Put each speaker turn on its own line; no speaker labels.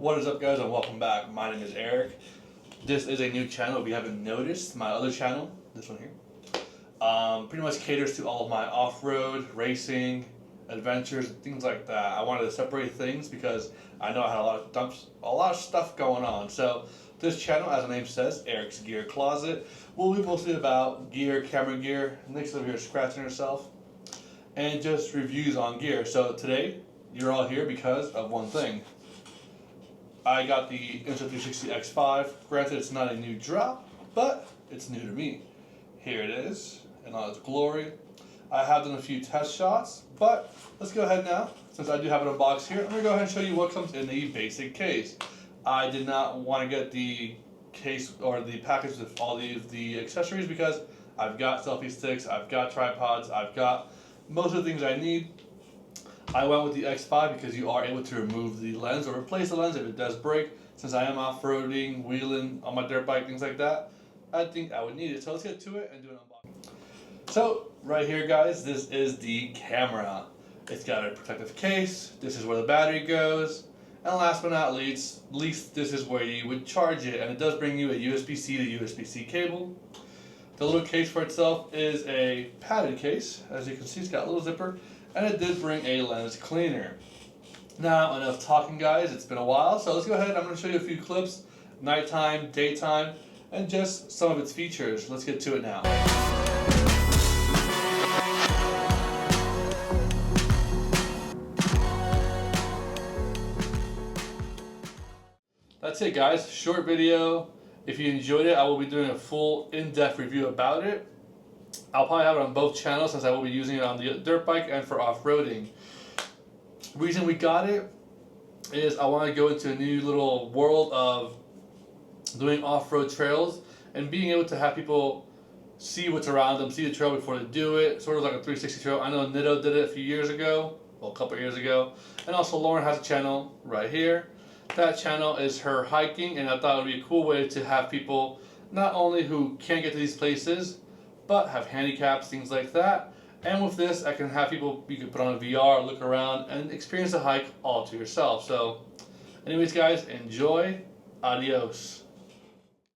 What is up, guys, and welcome back. My name is Eric. This is a new channel. If you haven't noticed, my other channel, this one here, pretty much caters to all of my off-road, racing, adventures, things like that. I wanted to separate things because I know I had a lot of stuff going on. So this channel, as the name says, Eric's Gear Closet, will be mostly about gear, camera gear. Nick's over here scratching herself, and just reviews on gear. So today, you're all here because of one thing. I got the Insta360 X5. Granted, it's not a new drop, but it's new to me. Here it is in all its glory. I have done a few test shots, but let's go ahead now. Since I do have it unboxed here, I'm going to go ahead and show you what comes in the basic case. I did not want to get the case or the package with all the accessories because I've got selfie sticks, I've got tripods, I've got most of the things I need. I went with the X5 because you are able to remove the lens or replace the lens if it does break. Since I am off-roading, wheeling on my dirt bike, things like that, I think I would need it. So let's get to it and do an unboxing. So right here, guys, this is the camera. It's got a protective case. This is where the battery goes. And last but not least, this is where you would charge it. And it does bring you a USB-C to USB-C cable. The little case for itself is a padded case. As you can see, it's got a little zipper. And it did bring a lens cleaner. Now, enough talking, guys. It's been a while, so let's go ahead. I'm going to show you a few clips, nighttime, daytime, and just some of its features. Let's get to it now. That's it, guys. Short video. If you enjoyed it, I will be doing a full in-depth review about it. I'll probably have it on both channels since I will be using it on the dirt bike and for off-roading. Reason we got it is I want to go into a new little world of doing off-road trails and being able to have people see what's around them, see the trail before they do it, sort of like a 360 trail. I know Nitto did it a few years ago, well, a couple years ago, and also Lauren has a channel right here. That channel is her hiking, and I thought it would be a cool way to have people not only who can't get to these places, but have handicaps, things like that. And with this, I can have people, you can put on a VR, look around, and experience a hike all to yourself. So, anyways, guys, enjoy. Adios.